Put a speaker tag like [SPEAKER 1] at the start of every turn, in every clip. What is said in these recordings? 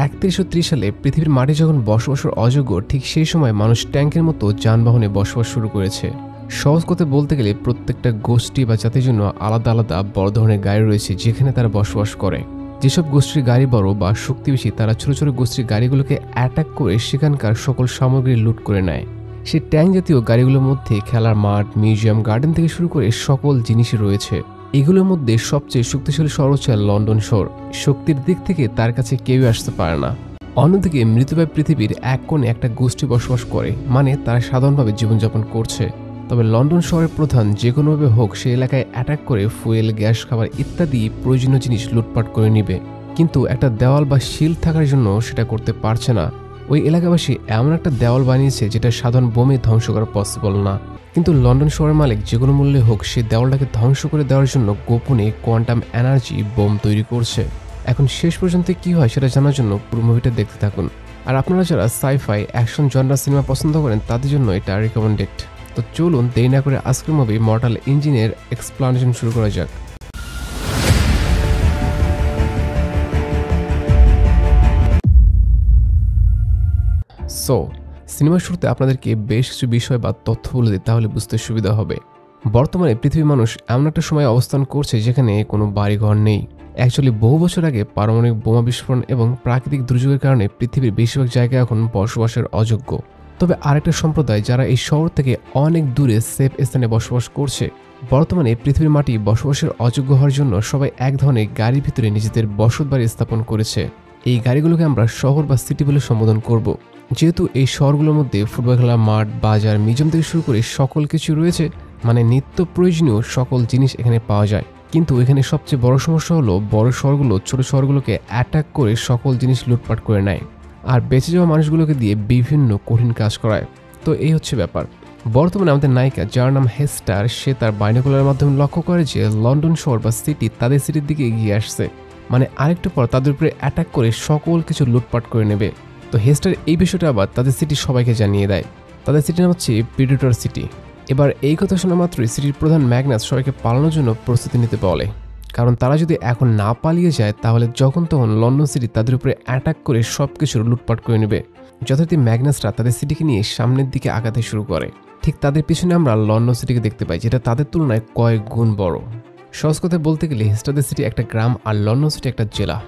[SPEAKER 1] 3130 সালে পৃথিবীর মাটি যখন বসবাসের অযোগ্য, ঠিক সেই সময় মানুষ ট্যাঙ্কের মতো যানবাহনে বসবাস শুরু করেছে। সহজ কথা বলতে গেলে প্রত্যেকটা গোষ্ঠী বা জাতির জন্য আলাদা আলাদা বড় ধরনের গাড়ি রয়েছে যেখানে তারা বসবাস করে। যেসব গোষ্ঠীর গাড়ি বড় বা শক্তি বেশি, তারা ছোট ছোট গোষ্ঠীর গাড়িগুলোকে অ্যাটাক করে সেখানকার সকল সামগ্রী লুট করে নেয়। সেই ট্যাঙ্ক জাতীয় গাড়িগুলোর মধ্যে খেলার মাঠ, মিউজিয়াম, গার্ডেন থেকে শুরু করে সকল জিনিসই রয়েছে। এগুলোর মধ্যে সবচেয়ে শক্তিশালী শহর হচ্ছে লন্ডন শহর। শক্তির দিক থেকে তার কাছে কেউই আসতে পারে না। অন্যদিকে মৃতপ্রায় পৃথিবীর এক কোণে একটা গোষ্ঠী বসবাস করে, মানে তারা সাধারণভাবে জীবনযাপন করছে। তবে লন্ডন শহরের প্রধান যে কোনোভাবে হোক সেই এলাকায় অ্যাটাক করে ফুয়েল, গ্যাস, খাবার ইত্যাদি প্রয়োজনীয় জিনিস লুটপাট করে নিবে। কিন্তু একটা দেওয়াল বা শিল থাকার জন্য সেটা করতে পারছে না। ওই এলাকাবাসী এমন একটা দেওয়াল বানিয়েছে যেটা সাধারণ বোমে ধ্বংস করা পসিবল না। কিন্তু লন্ডন শহরের মালিক যে কোনো মূল্যে হোক সেই দেওয়ালটাকে ধ্বংস করে দেওয়ার জন্য গোপনে কোয়ান্টাম এনার্জি বোম তৈরি করছে। এখন শেষ পর্যন্ত কি হয় সেটা জানার জন্য পুরো মুভিটা দেখতে থাকুন। আর আপনারা যারা সাইফাই, অ্যাকশন জনরা সিনেমা পছন্দ করেন তাদের জন্য এটা রিকমেন্ডেড। তো চলুন দেরি না করে আজকের মুভি মর্টাল ইঞ্জিনের এক্সপ্লানেশন শুরু করা যাক। সিনেমার শুরুতে আপনাদেরকে বেশ কিছু বিষয় বা তথ্য বলে দিই, তাহলে বুঝতে সুবিধা হবে। বর্তমানে পৃথিবীর মানুষ এমন একটা সময় অবস্থান করছে যেখানে কোনো বাড়িঘর নেই। অ্যাকচুয়ালি বহু বছর আগে পারমাণবিক বোমা বিস্ফোরণ এবং প্রাকৃতিক দুর্যোগের কারণে পৃথিবীর বেশিরভাগ জায়গা এখন বসবাসের অযোগ্য। তবে আরেকটা সম্প্রদায় যারা এই শহর থেকে অনেক দূরে সেফ স্থানে বসবাস করছে। বর্তমানে পৃথিবীর মাটি বসবাসের অযোগ্য হওয়ার জন্য সবাই এক ধরনের গাড়ির ভিতরে নিজেদের বসত বাড়ি স্থাপন করেছে। এই গাড়িগুলোকে আমরা শহর বা সিটি বলে সম্বোধন করব। যেহেতু এই শহরগুলোর মধ্যে ফুটবল খেলার মাঠ, বাজার, মিউজিয়াম থেকে শুরু করে সকল কিছু রয়েছে, মানে নিত্য প্রয়োজনীয় সকল জিনিস এখানে পাওয়া যায়। কিন্তু এখানে সবচেয়ে বড় সমস্যা হলো বড় শহরগুলো ছোট শহরগুলোকে অ্যাটাক করে সকল জিনিস লুটপাট করে নেয় আর বেঁচে যাওয়া মানুষগুলোকে দিয়ে বিভিন্ন কঠিন কাজ করায়। তো এই হচ্ছে ব্যাপার। বর্তমানে আমাদের নায়িকা, যার নাম হেস্টার, সে তার বাইনোকুলারের মাধ্যমে লক্ষ্য করে যে লন্ডন শহর বা সিটি তাদের সিটির দিকে এগিয়ে আসছে, মানে আরেকটু পর তাদের উপরে অ্যাটাক করে সকল কিছু লুটপাট করে নেবে। তো হেস্টার এই বিষয়টা আবার তাদের সিটি সবাইকে জানিয়ে দেয়। তাদের সিটির নাম হচ্ছে প্রিডেটর সিটি। এবার এই কথা শোনা মাত্রই সিটির প্রধান ম্যাগনাস সবাইকে পালানোর জন্য প্রস্তুতি নিতে বলে, কারণ তারা যদি এখন না পালিয়ে যায় তাহলে যখন তখন লন্ডন সিটি তাদের উপরে অ্যাটাক করে সবকিছু লুটপাট করে নেবে। যথারীতি ম্যাগনাসরা তাদের সিটিকে নিয়ে সামনের দিকে আগাতে শুরু করে। ঠিক তাদের পিছনে আমরা লন্ডন সিটিকে দেখতে পাই, যেটা তাদের তুলনায় কয়েক গুণ বড়। সহজ কথায় বলতে গেলে হেস্টারদের সিটি একটা গ্রাম আর লন্ডন সিটি একটা জেলা।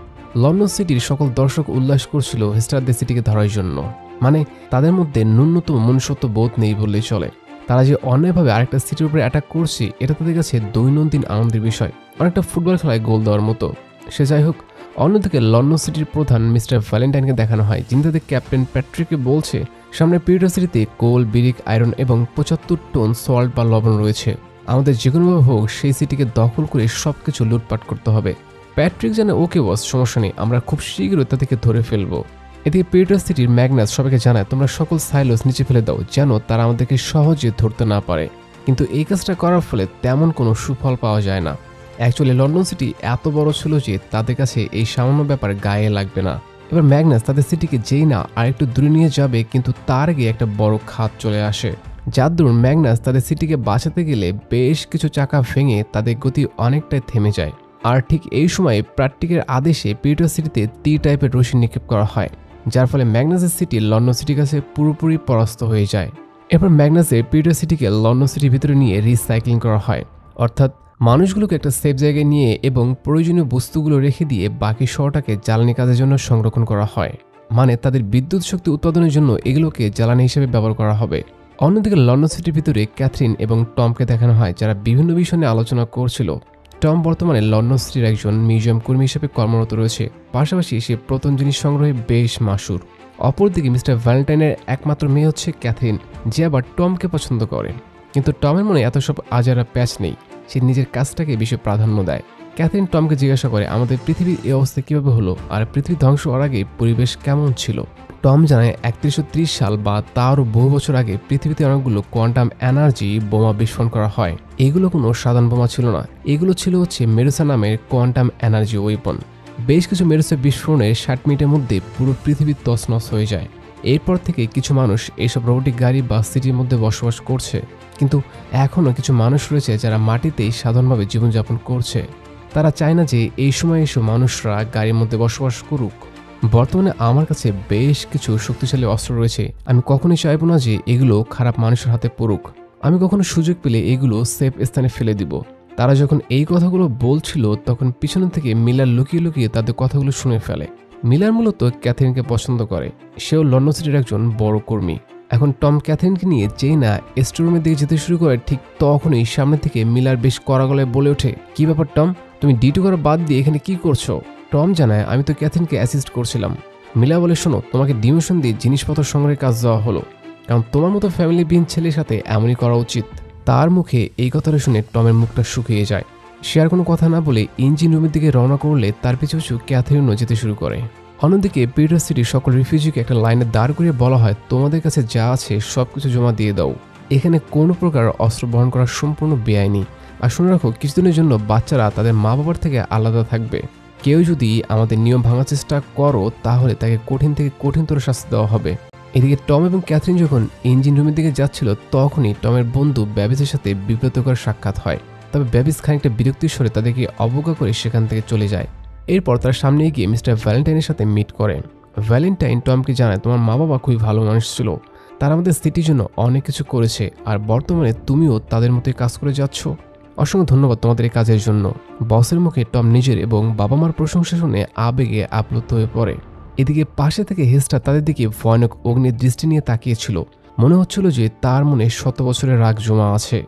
[SPEAKER 1] লন্ডন সিটির সকল দর্শক উল্লাস করছিল হেস্টারদের সিটিকে ধরার জন্য, মানে তাদের মধ্যে ন্যূনতম মনুষ্যত্ব বোধ নেই বললেই চলে। তারা যে অন্যায়ভাবে আরেকটা সিটির উপরে অ্যাটাক করছে এটা তাদের কাছে দৈনন্দিন আনন্দের বিষয়, অনেকটা ফুটবল খেলায় গোল দেওয়ার মতো। সে যাই হোক, অন্যদিকে লন্ডন সিটির প্রধান মিস্টার ভ্যালেন্টাইনকে দেখানো হয়, যিনি তাদের ক্যাপ্টেন প্যাট্রিককে বলছে সামনে প্রিডেটর সিটিতে কোল, বিরিক, আয়রন এবং 75 টন সল্ট বা লবণ রয়েছে। আমাদের যে কোনোভাবে হোক সেই সিটিকে দখল করে সবকিছু লুটপাট করতে হবে। প্যাট্রিক জানে ওকে বস, সমস্যা নেই, আমরা খুব শীঘ্রই তাদেরকে ধরে ফেলবো। এদিকে প্রিডেটর সিটির ম্যাগনাস সবাইকে জানায় তোমরা সকল সাইলোস নিচে ফেলে দাও যেন তারা আমাদেরকে সহজে ধরতে না পারে। কিন্তু এই কাজটা করার ফলে তেমন কোনো সুফল পাওয়া যায় না। অ্যাকচুয়ালি লন্ডন সিটি এত বড় ছিল যে তাদের কাছে এই সামান্য ব্যাপার গায়ে লাগবে না। এবার ম্যাগনাস তাদের সিটিকে যেই না আর একটু দূরে নিয়ে যাবে, কিন্তু তার আগে একটা বড় খাত চলে আসে, যার দরুন ম্যাগনাস তাদের সিটিকে বাঁচাতে গেলে বেশ কিছু চাকা ভেঙে তাদের গতি অনেকটাই থেমে যায়। আর ঠিক এই সময় প্যাট্রিকের আদেশে প্রিডেটর সিটিতে টি টাইপের রশি নিক্ষেপ করা হয়, যার ফলে ম্যাগনাসের সিটি লন্ডন সিটির কাছে পুরোপুরি পরাস্ত হয়ে যায়। এরপর ম্যাগনাসের প্রিডেটর সিটিকে লন্ডন সিটির ভিতরে নিয়ে রিসাইক্লিং করা হয়, অর্থাৎ মানুষগুলোকে একটা সেফ জায়গায় নিয়ে এবং প্রয়োজনীয় বস্তুগুলো রেখে দিয়ে বাকি শহরটাকে জ্বালানি কাজের জন্য সংরক্ষণ করা হয়, মানে তাদের বিদ্যুৎ শক্তি উৎপাদনের জন্য এগুলোকে জ্বালানি হিসেবে ব্যবহার করা হবে। অন্যদিকে লন্ডন সিটির ভিতরে ক্যাথরিন এবং টমকে দেখানো হয়, যারা বিভিন্ন বিষয় নিয়ে আলোচনা করছিল। টম বর্তমানে লন্ডন সিটির একজন মিউজিয়াম কর্মী হিসেবে কর্মরত রয়েছে, পাশাপাশি সে প্রত্ন জিনিস সংগ্রহে বেশ মাসুর। অপরদিকে মিস্টার ভ্যালেন্টাইনের একমাত্র মেয়ে হচ্ছে ক্যাথরিন, যে আবার টমকে পছন্দ করে। কিন্তু টমের মনে এত সব আজারা প্যাচ নেই, সে নিজের কাজটাকে বেশি প্রাধান্য দেয়। ক্যাথরিন টমকে জিজ্ঞাসা করে আমাদের পৃথিবীর এই অবস্থা কীভাবে হলো আর পৃথিবী ধ্বংস হওয়ার আগে পরিবেশ কেমন ছিল। টম জানায় 3130 সাল বা তারও বহু বছর আগে পৃথিবীতে অনেকগুলো কোয়ান্টাম এনার্জি বোমা বিস্ফোরণ করা হয়। এগুলো কোনো সাধারণ বোমা ছিল না, এগুলো ছিল হচ্ছে মেরুসা নামের কোয়ান্টাম এনার্জি ওয়েপন। বেশ কিছু মেরুসা বিস্ফোরণে 60 মিনিটের মধ্যে পুরো পৃথিবী তছনছ হয়ে যায়। এরপর থেকে কিছু মানুষ এইসব রোবোটিক গাড়ি বা সিটির মধ্যে বসবাস করছে, কিন্তু এখনও কিছু মানুষ রয়েছে যারা মাটিতেই সাধারণভাবে জীবনযাপন করছে। তারা চায় না যে এই সময় এসব মানুষরা গাড়ির মধ্যে বসবাস করুক। বর্তমানে আমার কাছে বেশ কিছু শক্তিশালী অস্ত্র রয়েছে, আমি কখনোই চাইবো না যে এগুলো খারাপ মানুষের হাতে পড়ুক। আমি কখনো সুযোগ পেলে এগুলো সেফ স্থানে ফেলে দিব। তারা যখন এই কথাগুলো বলছিল তখন পিছনে থেকে মিলার লুকিয়ে লুকিয়ে তাদের কথাগুলো শুনে ফেলে। মিলার মূলত ক্যাথরিনকে পছন্দ করে, সেও লন্ডন সিটির একজন বড় কর্মী। এখন টম ক্যাথরিনকে নিয়ে যেই না স্টোররুমের দিকে যেতে শুরু করে, ঠিক তখনই সামনে থেকে মিলার বেশ কড়া গলায় বলে ওঠে, কি ব্যাপার টম, তুমি ডিউটি করা বাদ দিয়ে এখানে কি করছো? টম জানায়, আমি তো ক্যাথরিনকে অ্যাসিস্ট করছিলাম। মিলা বলে, শোনো, তোমাকে ডিমোশন দিয়ে জিনিসপত্র সংগ্রহের কাজ দেওয়া হলো, কারণ তোমার মতো ফ্যামিলিবিহীন ছেলের সাথে এমনই করা উচিত। তার মুখে এই কথাটা শুনে টমের মুখটা শুকিয়ে যায়। সে আর কোনো কথা না বলে ইঞ্জিন রুমের দিকে রওনা করলে তার পিছু পিছু ক্যাথরিনও যেতে শুরু করে। অন্যদিকে পিটার সিটির সকল রিফিউজিকে একটা লাইনে দাঁড় করিয়ে বলা হয়, তোমাদের কাছে যা আছে সবকিছু জমা দিয়ে দাও, এখানে কোনো প্রকার অস্ত্র বহন করা সম্পূর্ণ বেআইনি। আর শুনে রাখো, কিছুদিনের জন্য বাচ্চারা তাদের মা বাবার থেকে আলাদা থাকবে। কেউ যদি আমাদের নিয়ম ভাঙার চেষ্টা করো তাহলে তাকে কঠিন থেকে কঠিনতর শাস্তি দেওয়া হবে। এদিকে টম এবং ক্যাথরিন যখন ইঞ্জিন রুমের দিকে যাচ্ছিল তখনই টমের বন্ধু ব্যাবিসের সাথে বিব্রতকর সাক্ষাৎ হয়। তবে ব্যাবিস খানিকটা বিরক্তির স্বরে তাদেরকে অবজ্ঞা করে সেখান থেকে চলে যায়। এরপর তার সামনে গিয়ে মিস্টার ভ্যালেন্টাইনের সাথে মিট করে। ভ্যালেন্টাইন টমকে জানায়, তোমার মা বাবা খুবই ভালো মানুষ ছিল, তারা আমাদের সিটির জন্য অনেক কিছু করেছে, আর বর্তমানে তুমিও তাদের মতোই কাজ করে যাচ্ছ। অসংখ্য ধন্যবাদ তোমাদের এই কাজের জন্য। বসের মুখে টম নিজের এবং বাবা মার প্রশংসা শুনে আবেগে আপ্লুত হয়ে পড়ে। এদিকে পাশে থেকে হেস্টার তাদের দিকে ভয়ানক অগ্নির দৃষ্টি নিয়ে তাকিয়েছিল। মনে হচ্ছিল যে তার মনে 100 বছরের রাগ জমা আছে,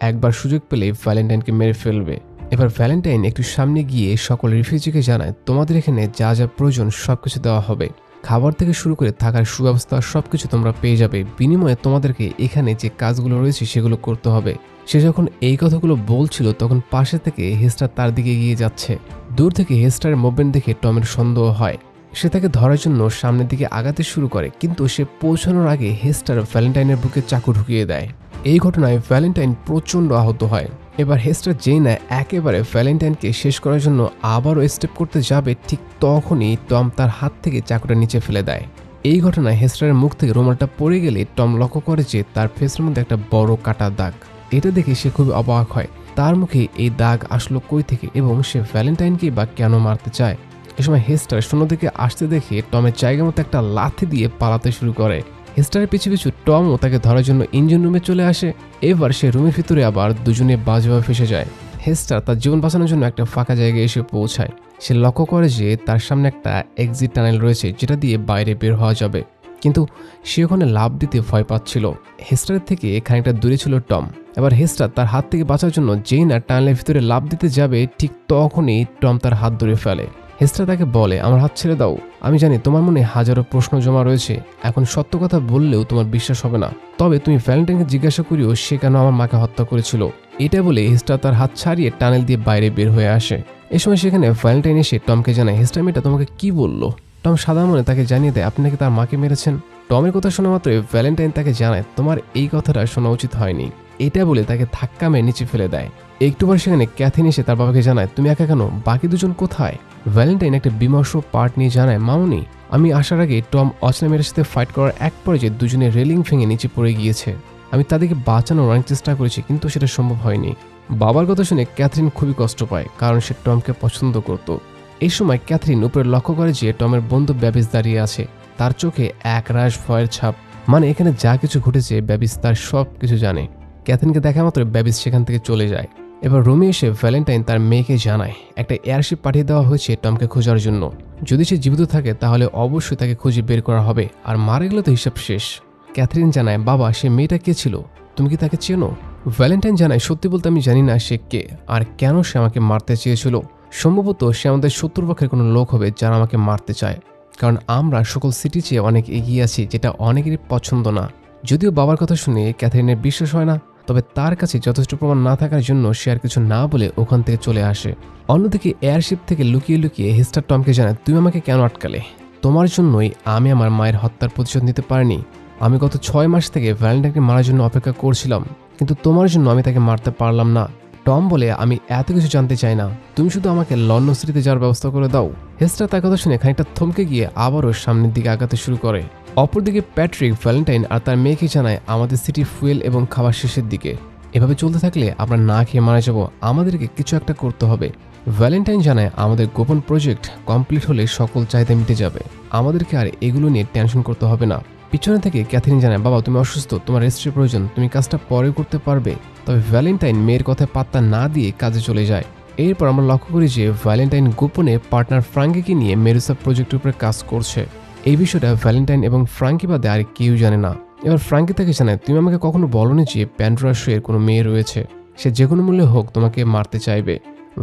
[SPEAKER 1] একবার সুযোগ পেলে ভ্যালেন্টাইনকে মেরে ফেলবে। এবার ভ্যালেন্টাইন একটু সামনে গিয়ে সকল রিফিউজিকে জানায়, তোমাদের এখানে যা যা প্রয়োজন সবকিছু দেওয়া হবে, খাবার থেকে শুরু করে থাকার সুব্যবস্থা সবকিছু তোমরা পেয়ে যাবে, বিনিময়ে তোমাদেরকে এখানে যে কাজগুলো রয়েছে সেগুলো করতে হবে। সে যখন এই কথাগুলো বলছিল তখন পাশে থেকে হেস্টার তার দিকে এগিয়ে যাচ্ছে। দূর থেকে হেস্টারের মুভমেন্ট দেখে টমের সন্দেহ হয়। সে তাকে ধরার জন্য সামনের দিকে আগাতে শুরু করে, কিন্তু সে পৌঁছানোর আগে হেস্টার ভ্যালেন্টাইনের বুকে চাকু ঢুকিয়ে দেয়। এই ঘটনায় ভ্যালেন্টাইন প্রচণ্ড আহত হয়। এবার হেস্টার যেই না একেবারে ভ্যালেন্টাইনকে শেষ করার জন্য আবারও স্টেপ করতে যাবে, ঠিক তখনই টম তার হাত থেকে চাকুটা নিচে ফেলে দেয়। এই ঘটনায় হেস্টারের মুখ থেকে রুমালটা পড়ে গেলে টম লক্ষ্য করে যে তার ফেসের মধ্যে একটা বড় কাটা দাগ। এটা দেখে সে খুবই অবাক হয়, তার মুখে এই দাগ আসলো কই থেকে এবং সে ভ্যালেন্টাইনকে বা কেন মারতে চায়। এ সময় হেস্টার শূন্য দিকে আসতে দেখে টমের জায়গা মতো একটা লাথি দিয়ে পালাতে শুরু করে। হেস্টারের পিছু পিছু টমও তাকে ধরার জন্য ইঞ্জিন রুমে চলে আসে। এবার সে রুমের ভিতরে আবার দুজনে বাজেভাবে ফেসে যায়। হেস্টার তার জীবন বাঁচানোর জন্য একটা ফাঁকা জায়গায় এসে পৌঁছায়। সে লক্ষ্য করে যে তার সামনে একটা এক্সিট টানেল রয়েছে যেটা দিয়ে বাইরে বের হওয়া যাবে, কিন্তু সে ওখানে লাফ দিতে ভয় পাচ্ছিল। হেস্টারের থেকে খানিকটা দূরে ছিল টম। এবার হেস্টার তার হাত থেকে বাঁচার জন্য যেই না টানেলের ভিতরে লাফ দিতে যাবে, ঠিক তখনই টম তার হাত ধরে ফেলে। হেস্টার তাকে বলে, আমার হাত ছেড়ে দাও, আমি জানি তোমার মনে হাজারো প্রশ্ন জমা রয়েছে, এখন সত্য কথা বললেও তোমার বিশ্বাস হবে না, তবে তুমি ভ্যালেন্টাইনকে জিজ্ঞাসা করিও সে কেন আমার মাকে হত্যা করেছিল। এটা বলে হেস্টার তার হাত ছাড়িয়ে টানেল দিয়ে বাইরে বের হয়ে আসে। এ সময় সেখানে ভ্যালেন্টাইন এসে টমকে জানায়, হেস্টার মেয়েটা তোমাকে কি বললো? টম সাদা মনে তাকে জানিয়ে দেয়, আপনি নাকি তার মাকে মেরেছেন। টমের কথা শোনা মাত্রই ভ্যালেন্টাইন তাকে জানায়, তোমার এই কথাটা শোনা উচিত হয়নি। এটা বলে তাকে ধাক্কা মেরে নিচে ফেলে দেয়। একটু পর সেখানে ক্যাথিন এসে তার বাবাকে জানায়, তুমি একা কেন, বাকি দুজন কোথায়? ভ্যালেন্টাইন একটা বিমর্ষ পার্ট নিয়ে জানায়, মামুনি, আমি আসার আগে টম অচেনা মেয়ের সাথে ফাইট করার এক পর্যায়ে দুজনে রেলিং ভেঙে নিচে পড়ে গিয়েছে। আমি তাদেরকে বাঁচানোর অনেক চেষ্টা করেছি, কিন্তু সেটা সম্ভব হয়নি। বাবার কথা শুনে ক্যাথরিন খুবই কষ্ট পায়, কারণ সে টমকে পছন্দ করত। এই সময় ক্যাথরিন উপরে লক্ষ্য করে যে টমের বন্ধু ব্যাবিস দাঁড়িয়ে আছে। তার চোখে এক রাশ ভয়ের ছাপ, মানে এখানে যা কিছু ঘটেছে ব্যাবিস তার সব কিছু জানে। ক্যাথরিনকে দেখা মাত্র ব্যাবিস সেখান থেকে চলে যায়। এবার রুমে এসে ভ্যালেন্টাইন তার মেয়েকে জানায় একটা এয়ারশিপ পাঠিয়ে দেওয়া হয়েছে টমকে খোঁজার জন্য। যদি সে জীবিত থাকে তাহলে অবশ্যই তাকে খুঁজে বের করা হবে, আর মারা গেলে তো হিসাব শেষ। ক্যাথরিন জানায়, বাবা, সে মেয়েটা কে ছিল, তুমি কি তাকে চেনো? ভ্যালেন্টাইন জানায়, সত্যি বলতে আমি জানি না সে কে আর কেন সে আমাকে মারতে চেয়েছিল। সম্ভবত সে আমাদের শত্রুপক্ষের কোনো লোক হবে যারা আমাকে মারতে চায়, কারণ আমরা সকল সিটি চেয়ে অনেক এগিয়ে আছি, যেটা অনেকেরই পছন্দ না। যদিও বাবার কথা শুনে ক্যাথরিনের বিশ্বাস হয় না, তবে তার কাছে যথেষ্ট প্রমাণ না থাকার জন্য সে আর কিছু না বলে ওখান থেকে চলে আসে। অন্যদিকে এয়ারশিপ থেকে লুকিয়ে লুকিয়ে হেস্টার টমকে জানায়, তুমি আমাকে কেন আটকালে? তোমার জন্যই আমি আমার মায়ের হত্যার প্রতিশোধ নিতে পারিনি। আমি গত 6 মাস থেকে ভ্যালেন্টাইনকে মারার জন্য অপেক্ষা করছিলাম, কিন্তু তোমার জন্য আমি তাকে মারতে পারলাম না। টম বলে, আমি এত কিছু জানতে চাই না, তুমি শুধু আমাকে লন্ডন সিটিতে যাওয়ার ব্যবস্থা করে দাও। হেস্টার তার কথা শুনে খানিকটা থমকে গিয়ে আবারও সামনের দিকে আগাতে শুরু করে। অপরদিকে প্যাট্রিক ভ্যালেন্টাইন আর তার মেয়েকে জানায়, আমাদের সিটি ফুয়েল এবং খাবার শেষের দিকে, এভাবে চলতে থাকলে আমরা না খেয়ে মারা যাব, আমাদেরকে কিছু একটা করতে হবে। ভ্যালেন্টাইন জানায় আমাদের গোপন প্রজেক্ট কমপ্লিট হলে সকল চাহিদা মিটে যাবে, আমাদেরকে আর এগুলো নিয়ে টেনশন করতে হবে না। পিছনে থেকে ক্যাথরিন জানায় বাবা তুমি অসুস্থ, তোমার রেস্টের প্রয়োজন, তুমি কাজটা পরে করতে পারবে। তবে ভ্যালেন্টাইন মেয়ের কথায় পাত্তা না দিয়ে কাজে চলে যায়। এরপর আমরা লক্ষ্য করি যে ভ্যালেন্টাইন গোপনে পার্টনার ফ্রাঙ্কিকে নিয়ে মেরুসা প্রজেক্টের উপরে কাজ করছে। এই বিষয়টা ভ্যালেন্টাইন এবং ফ্রাঙ্কি বাদে আর কেউ জানে না। এবার ফ্রাঙ্কি তাকে জানায় তুমি আমাকে কখনো বলনি যে প্যান্ডোরা শোয়ের কোনো মেয়ে রয়েছে, সে যে কোনো মূল্যে হোক তোমাকে মারতে চাইবে।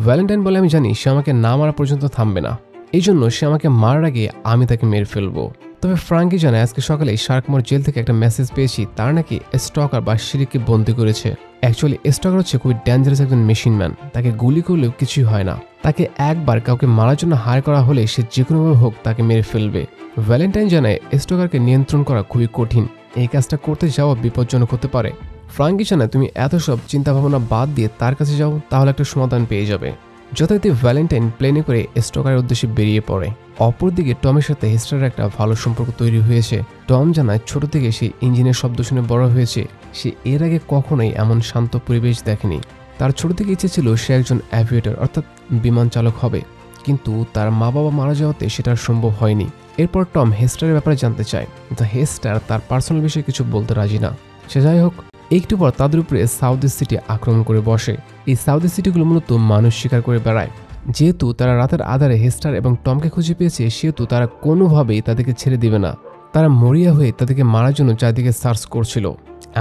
[SPEAKER 1] ভ্যালেন্টাইন বলে আমি জানি সে আমাকে না মারা পর্যন্ত থামবে না, এই জন্য সে আমাকে মারার আগে আমি তাকে মেরে ফেলবো। তবে ফ্রাঙ্কি জানায় আজকে সকালে শার্কমোর জেল থেকে একটা মেসেজ পেয়েছি, তার নাকি স্টকার বা শিরিককে বন্দী করেছে। অ্যাকচুয়ালি স্টকার হচ্ছে খুবই ডেঞ্জারাস একজন মেশিন ম্যান, তাকে গুলি করলেও কিছুই হয় না। তাকে একবার কাউকে মারার জন্য হায়ার করা হলে সে যে কোনোভাবে হোক তাকে মেরে ফেলবে। ভ্যালেন্টাইন জানায় স্টকারকে নিয়ন্ত্রণ করা খুবই কঠিন, এই কাজটা করতে যাওয়া বিপজ্জনক হতে পারে। ফ্রাঙ্কি জানায় তুমি এত সব চিন্তা ভাবনা বাদ দিয়ে তার কাছে যাও, তাহলে একটা সমাধান পেয়ে যাবে। যথারীতি ভ্যালেন্টাইন প্লেনে করে স্টকারের উদ্দেশ্যে বেরিয়ে পড়ে। অপরদিকে টমের সাথে হেস্টারের একটা ভালো সম্পর্ক তৈরি হয়েছে। টম জানায় ছোট থেকে সে ইঞ্জিনের শব্দ শুনে বড় হয়েছে, সে এর আগে কখনোই এমন শান্ত পরিবেশ দেখেনি। তার ছোট থেকে ইচ্ছে ছিল সে একজন অ্যাভিয়েটর অর্থাৎ বিমান চালক হবে, কিন্তু তার মা বাবা মারা যাওয়াতে সেটা সম্ভব হয়নি। এরপর টম হেস্টারের ব্যাপারে জানতে চায়, কিন্তু হেস্টার তার পার্সোনাল বিষয়ে কিছু বলতে রাজি না। সে যাই হোক, একটু পর তাদের উপরে সাউথ সিটি আক্রমণ করে বসে। এই সাউথ সিটিগুলো মূলত মানুষ শিকার করে বেড়ায়। যেহেতু তারা রাতের আধারে হেস্টার এবং টমকে খুঁজে পেয়েছে, সেহেতু তারা কোনোভাবেই তাদেরকে ছেড়ে দিবে না। তারা মরিয়া হয়ে তাদেরকে মারার জন্য চারদিকে সার্চ করছিল।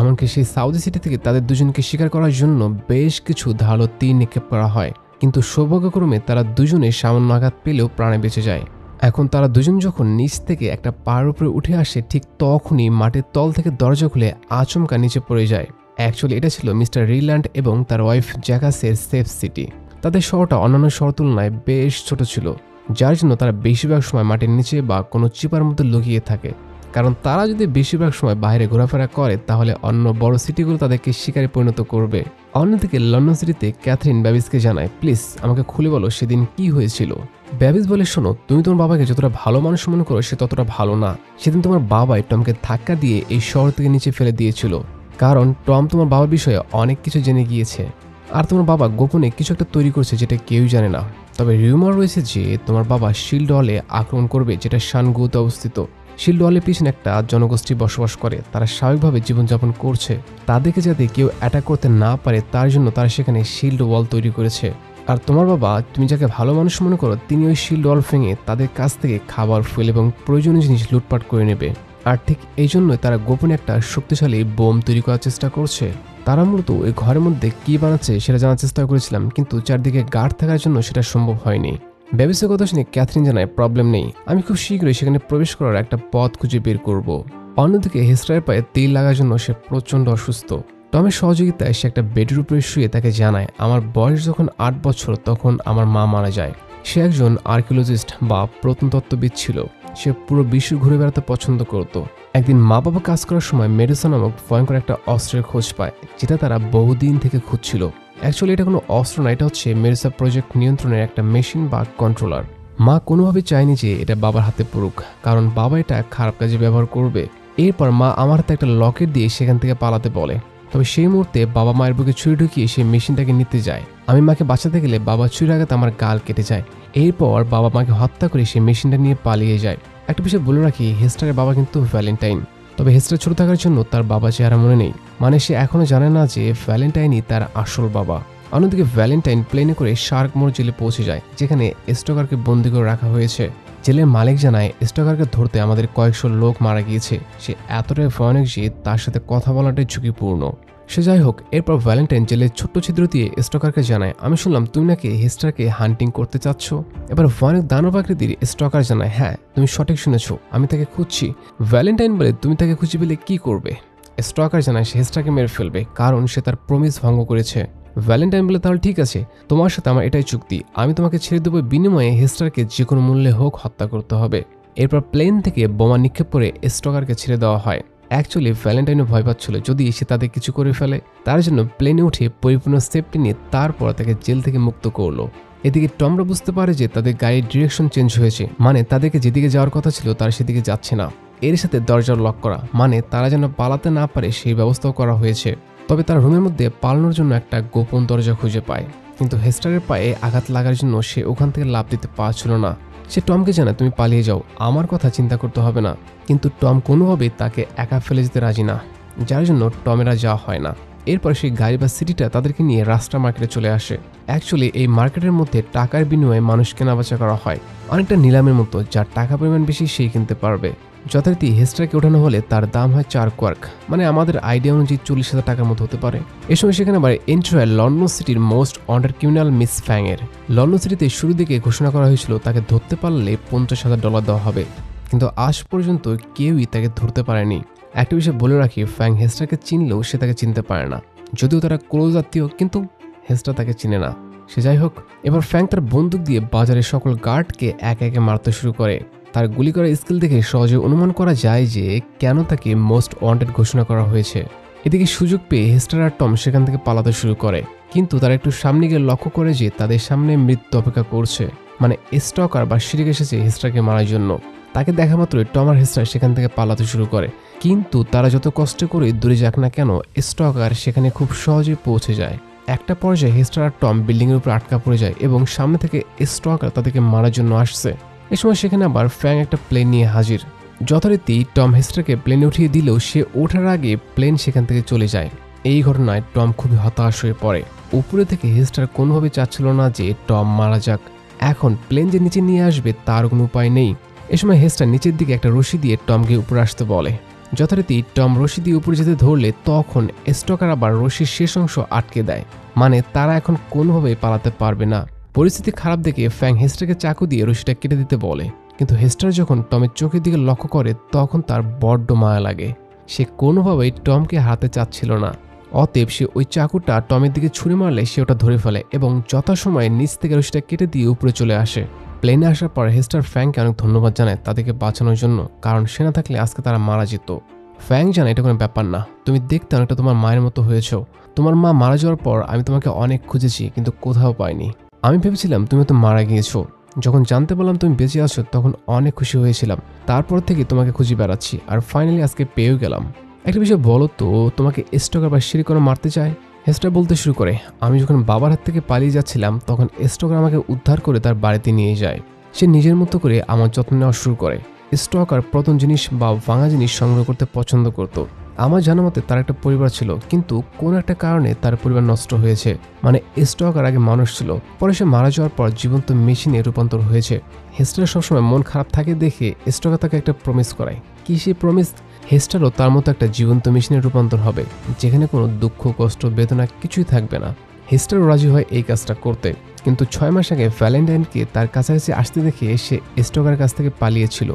[SPEAKER 1] এমনকি সেই সাউথ সিটি থেকে তাদের দুজনকে শিকার করার জন্য বেশ কিছু ধারালো তীর নিক্ষেপ করা হয়, কিন্তু সৌভাগ্যক্রমে তারা দুজনে সামান্য আঘাত পেলেও প্রাণে বেঁচে যায়। এখন তারা দুজন যখন নিচ থেকে একটা পাহাড়ের উপরে উঠে আসে, ঠিক তখনই মাটির তল থেকে দরজা খুলে আচমকা নিচে পড়ে যায়। অ্যাকচুয়ালি এটা ছিল মিস্টার রিল্যান্ড এবং তার ওয়াইফ জ্যাকাসের সেফ সিটি। তাদের শহরটা অন্যান্য শহর তুলনায় বেশ ছোট ছিল, যার জন্য তারা বেশিরভাগ সময় মাটির নিচে বা কোনো চিপার মধ্যে লুকিয়ে থাকে, কারণ তারা যদি বেশিরভাগ সময় বাইরে ঘোরাফেরা করে তাহলে অন্য বড় সিটিগুলো তাদেরকে শিকারে পরিণত করবে। অন্যদিকে লন্ডন সিটিতে ক্যাথরিন ব্যাবিসকে জানায় প্লিজ আমাকে খুলে বলো সেদিন কি হয়েছিল। ব্যাবিস বলে শোনো, তুমি তোমার বাবাকে যতটা ভালো মানুষ মনে করো সে ততটা ভালো না। সেদিন তোমার বাবাই টমকে ধাক্কা দিয়ে এই শহর থেকে নিচে ফেলে দিয়েছিল, কারণ টম তোমার বাবার বিষয়ে অনেক কিছু জেনে গিয়েছে, আর তোমার বাবা গোপনে কিছু একটা তৈরি করছে যেটা কেউই জানে না। তবে রিউমার রয়েছে যে তোমার বাবা শিল্ড হলে আক্রমণ করবে, যেটা শানগুতে অবস্থিত। শিল্ড ওয়ালের পিছনে একটা জনগোষ্ঠী বসবাস করে, তারা স্বাভাবিকভাবে জীবনযাপন করছে। তাদেরকে যাতে কেউ অ্যাটাক করতে না পারে তার জন্য তারা সেখানে শিল্ড ওয়াল তৈরি করেছে। আর তোমার বাবা, তুমি যাকে ভালো মানুষ মনে করো, তিনি ওই শিল্ড ওয়াল ভেঙে তাদের কাছ থেকে খাবার, ফুয়েল এবং প্রয়োজনীয় জিনিস লুটপাট করে নেবে। আর ঠিক এই জন্যই তারা গোপনে একটা শক্তিশালী বোম তৈরি করার চেষ্টা করছে। তারা মূলত ওই ঘরের মধ্যে কি বানাচ্ছে সেটা জানার চেষ্টা করেছিলাম, কিন্তু চারদিকে গার্ড থাকার জন্য সেটা সম্ভব হয়নি। ব্যবসার কথা শুনে ক্যাথরিন জানায় প্রবলেম নেই, আমি খুব শীঘ্রই সেখানে প্রবেশ করার একটা পথ খুঁজে বের করব। অন্যদিকে হেস্টারের পায়ে তেল লাগার জন্য সে প্রচণ্ড অসুস্থ। টমের সহযোগিতায় সে একটা বেডের উপরে শুয়ে তাকে জানায় আমার বয়স যখন 8 বছর তখন আমার মা মারা যায়। সে একজন আর্কিওলজিস্ট বা প্রত্নতত্ত্ববিদ ছিল। সে পুরো বিশ্ব ঘুরে বেড়াতে পছন্দ করত। একদিন মা বাবা কাজ করার সময় মেডুসা নামক ভয়ঙ্কর একটা অস্ত্রের খোঁজ পায়, যেটা তারা বহুদিন থেকে খুঁজছিল। অ্যাকচুয়ালি এটা কোনো অস্ত্র না, এটা হচ্ছে মেডুসা প্রজেক্ট নিয়ন্ত্রণের একটা মেশিন বা কন্ট্রোলার। মা কোনোভাবে চায়নি যে এটা বাবার হাতে পড়ুক, কারণ বাবা এটা খারাপ কাজে ব্যবহার করবে। এরপর মা আমার হাতে একটা লকেট দিয়ে সেখান থেকে পালাতে বলে। তবে সেই মুহূর্তে বাবা মায়ের বুকে ছুরি ঢুকিয়ে সেই মেশিনটাকে নিতে যায়। আমি মাকে বাঁচাতে গেলে বাবা ছুরির আঘাতে আমার গাল কেটে যায়। এরপর বাবা মাকে হত্যা করে সেই মেশিনটা নিয়ে পালিয়ে যায়। একটা বিষয় বলে রাখি, হেস্টারের বাবা কিন্তু ভ্যালেন্টাইন। তবে হেস্টার ছোট থাকার জন্য তার বাবা চেহারা মনে নেই, মানে সে এখনো জানে না যে ভ্যালেন্টাইনই তার আসল বাবা। অন্যদিকে ভ্যালেন্টাইন প্লেনে করে শার্কমোর জেলে পৌঁছে যায়, যেখানে স্টকারকে বন্দী করে রাখা হয়েছে। জেলের মালিক জানায় স্টকারকে ধরতে আমাদের কয়েকশো লোক মারা গিয়েছে। সে এতটাই ভয়ানক যে তার সাথে কথা বলাটাই ঝুঁকিপূর্ণ। সে যাই হোক, এরপর ভ্যালেন্টাইন জেলের ছোট্ট ছিদ্র দিয়ে স্টকারকে জানায় আমি শুনলাম তুমি নাকি হেস্টারকে হান্টিং করতে চাচ্ছ। এবার ভয়ানক দানব আকৃতির স্টকার জানায় হ্যাঁ তুমি সঠিক শুনেছ, আমি তাকে খুঁজছি। ভ্যালেন্টাইন বলে তুমি তাকে খুঁজে পেলে কি করবে? স্টকার জানায় সে হেস্টারকে মেরে ফেলবে, কারণ সে তার প্রমিস ভঙ্গ করেছে। ভ্যালেন্টাইন বলে তাহলে ঠিক আছে, তোমার সাথে আমার এটাই চুক্তি, আমি তোমাকে ছেড়ে দেবো, বিনিময়ে হেস্টারকে যে কোনো মূল্যে হোক হত্যা করতে হবে। এরপর প্লেন থেকে বোমা নিক্ষেপ করে স্টকারকে ছেড়ে দেওয়া হয়। অ্যাকচুয়ালি ভ্যালেন্টাইনও ভয় পাচ্ছিল যদি সে তাদের কিছু করে ফেলে, তার জন্য প্লেনে উঠে পরিপূর্ণ সেফটি নিয়ে তারপর তাকে জেল থেকে মুক্ত করলো। এদিকে টমরা বুঝতে পারে যে তাদের গাড়ির ডিরেকশন চেঞ্জ হয়েছে, মানে তাদেরকে যেদিকে যাওয়ার কথা ছিল তারা সেদিকে যাচ্ছে না। এর সাথে দরজা লক করা, মানে তারা যেন পালাতে না পারে সেই ব্যবস্থাও করা হয়েছে। তবে তার রুমের মধ্যে পালানোর জন্য একটা গোপন দরজা খুঁজে পায়। কিন্তু হেস্টারের পায়ে আঘাত লাগার জন্য সে ওখান থেকে লাফ দিতে পারছিল না। সে টমকে জানায়, তুমি পালিয়ে যাও, আমার কথা চিন্তা করতে হবে না। কিন্তু টম কোনোভাবেই তাকে একা ফেলে যেতে রাজি না, যার জন্য টমেরা যাওয়া হয় না। এরপর সেই গাড়ি বা সিটিটা তাদেরকে নিয়ে রাস্তা মার্কেটে চলে আসে। অ্যাকচুয়ালি এই মার্কেটের মধ্যে টাকার বিনিময়ে মানুষ কেনাবেচা করা হয়, অনেকটা নিলামের মতো। যার টাকা পরিমাণ বেশি সেই কিনতে পারবে। যথারীতি হেস্টারকে ওঠানো হলে তার দাম হয় 4 কোয়ার্ক, মানে আমাদের আইডিয়া অনুযায়ী 40,000 টাকার মতো হতে পারে। এই সময় সেখানে আবার এন্ট্রি হয় লন্ডন সিটির মোস্ট ওয়ান্টেড ক্রিমিনাল মিস ফ্যাংয়ের। লন্ডন সিটিতে শুরু দিকে ঘোষণা করা হয়েছিল তাকে ধরতে পারলে $50,000 দেওয়া হবে, কিন্তু আজ পর্যন্ত কেউই তাকে ধরতে পারেনি। একটা বিষয় বলে রাখি, ফ্যাং হেস্টারকে চিনলেও সে তাকে চিনতে পারে না, যদিও তারা ক্লোজ আত্মীয়, কিন্তু হেস্টার তাকে চিনে না। সে যাই হোক, এবার ফ্যাং তার বন্দুক দিয়ে বাজারের সকল গার্ডকে একে একে মারতে শুরু করে। তার গুলি করার স্কিল দেখে সহজে অনুমান করা যায় যে কেন তাকে মোস্ট ওয়ান্টেড ঘোষণা করা হয়েছে। এদিকে সুযোগ পেয়ে হেস্টার আর টম সেখান থেকে পালাতে শুরু করে, কিন্তু তারা একটু সামনে গিয়ে লক্ষ্য করে যে তাদের সামনে মৃত্যু অপেক্ষা করছে, মানে স্টকার বা শিরিক এসেছে হেস্টারকে মারার জন্য। তাকে দেখা মাত্রই টম আর হেস্টার সেখান থেকে পালাতে শুরু করে, কিন্তু তারা যত কষ্ট করে দূরে যাক না কেন, স্টকার সেখানে খুব সহজে পৌঁছে যায়। একটা পর্যায়ে হেস্টার আর টম বিল্ডিংয়ের উপর আটকা পড়ে যায় এবং সামনে থেকে স্টকার তাদেরকে মারার জন্য আসছে। এ সময় সেখানে আবার ফ্যাং একটা প্লেন নিয়ে হাজির। যথারীতি টম হেস্টারকে প্লেনে উঠিয়ে দিলেও সে ওঠার আগে প্লেন সেখান থেকে চলে যায়। এই ঘটনায় টম খুবই হতাশ হয়ে পড়ে। উপরে থেকে হেস্টার কোনোভাবে চাচ্ছিল না যে টম মারা যাক। এখন প্লেন যে নিচে নিয়ে আসবে তার কোনো উপায় নেই। এ সময় হেস্টার নিচের দিকে একটা রশি দিয়ে টমকে উপরে আসতে বলে। যথারীতি টম রশি দিয়ে উপরে যেতে ধরলে তখন স্টকার আবার রশির শেষ অংশ আটকে দেয়, মানে তারা এখন কোনোভাবেই পালাতে পারবে না। পরিস্থিতি খারাপ দেখে ফ্যাং হেস্টারকে চাকু দিয়ে রশিটা কেটে দিতে বলে, কিন্তু হেস্টার যখন টমের চোখের দিকে লক্ষ্য করে তখন তার বড্ড মায়া লাগে। সে কোনোভাবেই টমকে হারাতে চাচ্ছিল না। অতএব সে ওই চাকুটা টমের দিকে ছুঁড়ে মারলে সে ওটা ধরে ফেলে এবং যথাসময়ে নিচ থেকে রশিটা কেটে দিয়ে উপরে চলে আসে। প্লেনে আসার পর হেস্টার ফ্যাংকে অনেক ধন্যবাদ জানায় তাদেরকে বাঁচানোর জন্য, কারণ সে না থাকলে আজকে তারা মারা যেত। ফ্যাং জানায়, এটা কোনো ব্যাপার না, তুমি দেখতে অনেকটা তোমার মায়ের মতো হয়েছ। তোমার মা মারা যাওয়ার পর আমি তোমাকে অনেক খুঁজেছি, কিন্তু কোথাও পাইনি। আমি ভেবেছিলাম তুমি তো মারা গিয়েছো। যখন জানতে পারলাম তুমি বেঁচে আছো তখন অনেক খুশি হয়েছিলাম। তারপর থেকে তোমাকে খুঁজে বেড়াচ্ছি আর ফাইনালি আজকে পেয়েও গেলাম। একটা বিষয় বলো তো, তোমাকে স্টকার বা শিরিক করে মারতে চায়? হেস্টার বলতে শুরু করে, আমি যখন বাবার হাত থেকে পালিয়ে যাচ্ছিলাম তখন স্টকার আমাকে উদ্ধার করে তার বাড়িতে নিয়ে যায়। সে নিজের মতো করে আমার যত্ন নেওয়া শুরু করে। স্টকার প্রথম জিনিস বা ভাঙা জিনিস সংগ্রহ করতে পছন্দ করত। আমার জানা মতে তার একটা পরিবার ছিল, কিন্তু কোন একটা কারণে তার পরিবার নষ্ট হয়েছে। মানে স্টকার আগে মানুষ ছিল, পরে সে মারা যাওয়ার পর জীবন্ত মেশিনে রূপান্তর হয়েছে। হেস্টার সবসময় মন খারাপ থাকে দেখে স্টকার তাকে একটা প্রমিস করায়। কি সেই প্রমিস? হেস্টারও তার মতো একটা জীবন্ত মেশিনে রূপান্তর হবে, যেখানে কোনো দুঃখ কষ্ট বেদনা কিছুই থাকবে না। হেস্টারও রাজি হয় এই কাজটা করতে, কিন্তু 6 মাস আগে ভ্যালেন্টাইনকে তার কাছাকাছি আসতে দেখে সে স্টকারের কাছ থেকে পালিয়েছিল,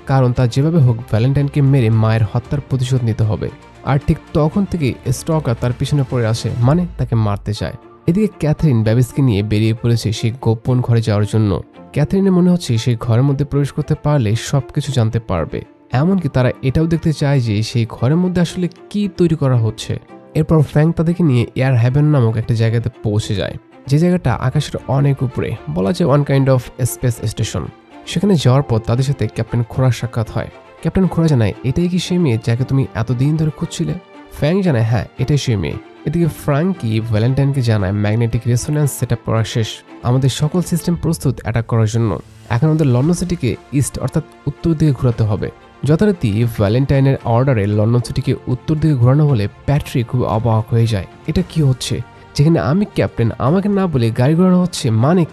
[SPEAKER 1] কারণ তার যেভাবে হোক ভ্যালেন্টাইনকে মেরে মায়ের হত্যার প্রতিশোধ নিতে হবে। আর ঠিক তখন থেকে স্টকার তার পিছনে পড়ে আসে, মানে তাকে মারতে চায়। এদিকে ক্যাথরিন বেবিসকে নিয়ে বেরিয়ে পড়েছে সেই গোপন ঘরে যাওয়ার জন্য। ক্যাথরিনের মনে হচ্ছে সেই ঘরের মধ্যে প্রবেশ করতে পারলে সবকিছু জানতে পারবে। এমনকি তারা এটাও দেখতে চায় যে সেই ঘরের মধ্যে আসলে কি তৈরি করা হচ্ছে। এরপর ফ্যাং তাদেরকে নিয়ে এয়ার হ্যাভেন নামক একটা জায়গাতে পৌঁছে যায়, যে জায়গাটা আকাশের অনেক উপরে, বলা যায় one kind of speech station. সেখানে যাওয়ার পর তাদের সাথে ক্যাপ্টেন খোরার সাক্ষাৎ হয়। ক্যাপ্টেন খোরা জানায়, এটাই কি সেই মেয়ে যাকে তুমি এতদিন ধরে খুঁজছিলে? ফ্যাং জানায়, হ্যাঁ এটাই সেই মেয়ে। এদিকে ফ্রাঙ্কি ভ্যালেন্টাইনকে জানায়, ম্যাগনেটিক রেসোন্যান্স সেটআপ করা শেষ, আমাদের সকল সিস্টেম প্রস্তুত অ্যাটাক করার জন্য। এখন আমাদের লন্ডন সিটিকে ইস্ট অর্থাৎ উত্তর দিকে ঘোরাতে হবে। যথারীতি ভ্যালেন্টাইনের অর্ডারে লন্ডন সিটিকে উত্তর দিকে ঘোরানো হলে প্যাট্রি খুব অবাক হয়ে যায়। এটা কি হচ্ছে? যেখানে আমি ক্যাপ্টেন, আমাকে না বলে গাড়ি ঘোরানো হচ্ছে, মানে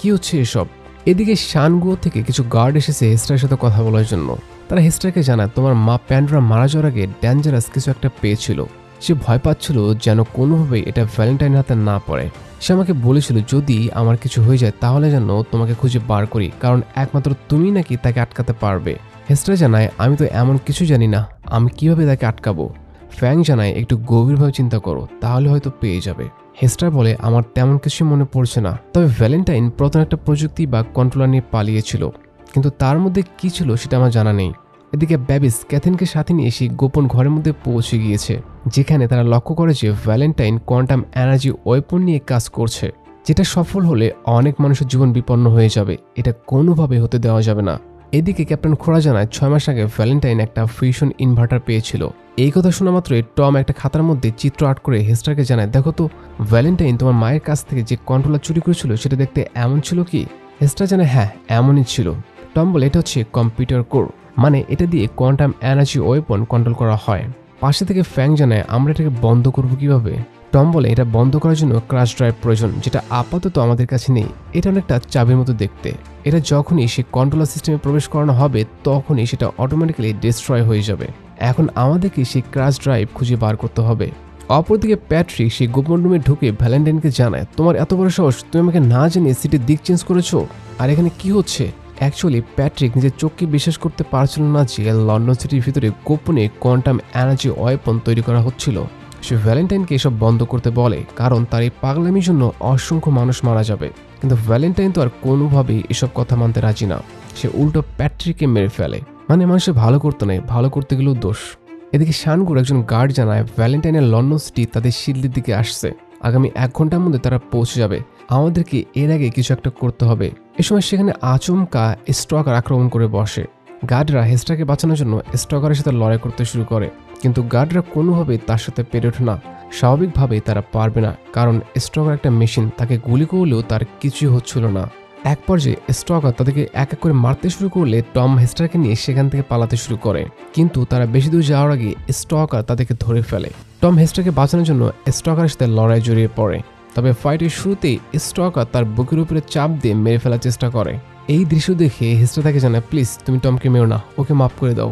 [SPEAKER 1] কি হচ্ছে এসব? এদিকে শানগুয়ো থেকে কিছু গার্ড এসেছে হেস্টারের সাথে কথা বলার জন্য। তারা হেস্টারকে জানায়, তোমার মা প্যান্ডোরা মারা যাওয়ার আগে ডেঞ্জারাস কিছু একটা পেয়েছিল। সে ভয় পাচ্ছিল যেন কোনোভাবেই এটা ভ্যালেন্টাইনের হাতে না পড়ে। সে আমাকে বলেছিল যদি আমার কিছু হয়ে যায় তাহলে যেন তোমাকে খুঁজে বার করি, কারণ একমাত্র তুমি নাকি তাকে আটকাতে পারবে। হেস্টার জানায়, আমি তো এমন কিছু জানি না, আমি কিভাবে তাকে আটকাবো? ফ্যাং জানায়, একটু গভীরভাবে চিন্তা করো, তাহলে হয়তো পেয়ে যাবে। হেস্টার বলে, আমার তেমন কিছু মনে পড়ছে না, তবে ভ্যালেন্টাইন প্রথম একটা প্রযুক্তি বা কন্ট্রোলার নিয়ে পালিয়েছিল, কিন্তু তার মধ্যে কি ছিল সেটা আমার জানা নেই। এদিকে বেবিস ক্যাথরিনকে সাথে নিয়ে সেই গোপন ঘরের মধ্যে পৌঁছে গিয়েছে, যেখানে তারা লক্ষ্য করে যে ভ্যালেন্টাইন কোয়ান্টাম এনার্জি ওয়েপন নিয়ে কাজ করছে, যেটা সফল হলে অনেক মানুষের জীবন বিপন্ন হয়ে যাবে। এটা কোনোভাবে হতে দেওয়া যাবে না। এদিকে ক্যাপ্টেন খোরা জানায়, 6 মাস আগে ভ্যালেন্টাইন একটা ফিউশন ইনভার্টার পেয়েছিল, এই কথা শোনা মাত্রই টম একটা খাতার মধ্যে চিত্র আর্ট করে হেস্টারকে জানায়, দেখো তো ভ্যালেন্টাইন তোমার মায়ের কাছ থেকে যে কন্ট্রোলার চুরি করেছিল সেটা দেখতে এমন ছিল কি? হেস্টার জানায় হ্যাঁ এমনই ছিল। টম বলে এটা হচ্ছে কম্পিউটার কোর, মানে এটা দিয়ে কোয়ান্টাম এনার্জি ওয়েপন কন্ট্রোল করা হয়। পাশে থেকে ফ্যাং জানায় আমরা এটাকে বন্ধ করবো কিভাবে? টম বলে এটা বন্ধ করার জন্য ক্রাশ ড্রাইভ প্রয়োজন, যেটা আপাতত আমাদের কাছে নেই। এটা অনেকটা চাবির মতো দেখতে। এটা যখনই সে কন্ট্রোলার সিস্টেমে প্রবেশ করানো হবে তখনই সেটা অটোমেটিক্যালি ডিস্ট্রয় হয়ে যাবে। এখন আমাদেরকে সেই ক্রাশ ড্রাইভ খুঁজে বার করতে হবে। অপরদিকে প্যাট্রিক সেই গোপন রুমে ঢুকে ভ্যালেন্টাইনকে জানায়, তোমার এত বড় সাহস, তুমি আমাকে না জানিয়ে সিটির দিক চেঞ্জ করেছো, আর এখানে কি হচ্ছে? অ্যাকচুয়ালি প্যাট্রিক নিজের চোখকে বিশ্বাস করতে পারছিল না যে লন্ডন সিটির ভিতরে গোপনে কোয়ান্টাম এনার্জি ওয়েপন তৈরি করা হচ্ছিল। সে ভ্যালেন্টাইনকে এসব বন্ধ করতে বলে, কারণ তার এই পাগলামির জন্য অসংখ্য মানুষ মারা যাবে। কিন্তু ভ্যালেন্টাইন তো আর কোনোভাবেই এসব কথা মানতে রাজি না। সে উল্টো প্যাট্রিককে মেরে ফেলে। মানে মানুষের ভালো করতে নেই, ভালো করতে গেলেও দোষ। এদিকে শানগুর একজন গার্ড জানায় ভ্যালেন্টাইনের লন্ডন সিটি তাদের শিল্ডের দিকে আসছে। আগামী 1 ঘন্টার মধ্যে তারা পৌঁছে যাবে। আমাদেরকে এর আগে কিছু একটা করতে হবে। এ সময় সেখানে আচমকা স্টকার আক্রমণ করে বসে। গার্ডরা হেস্টারকে বাঁচানোর জন্য স্টকারের সাথে লড়াই করতে শুরু করে, কিন্তু গার্ডরা কোনোভাবেই তার সাথে পেরে ওঠে না। স্বাভাবিকভাবেই তারা পারবে না, কারণ স্টকার একটা মেশিন, তাকে গুলি করলেও তার কিছুই হচ্ছিল না। এক পর্যায়ে স্টকার তাদেরকে এক এক করে মারতে শুরু করলে টম হেস্টারকে নিয়ে সেখান থেকে পালাতে শুরু করে, কিন্তু তারা বেশি দূর যাওয়ার আগে স্টকার তাদেরকে ধরে ফেলে। টম হেস্টারকে বাঁচানোর জন্য স্টকারের সাথে লড়াই জড়িয়ে পড়ে, তবে ফাইটের শুরুতেই স্টকার তার বুকের উপরে চাপ দিয়ে মেরে ফেলার চেষ্টা করে। এই দৃশ্য দেখে হেস্টার তাকে জানায়, প্লিজ তুমি টমকে মেরো না, ওকে মাফ করে দাও।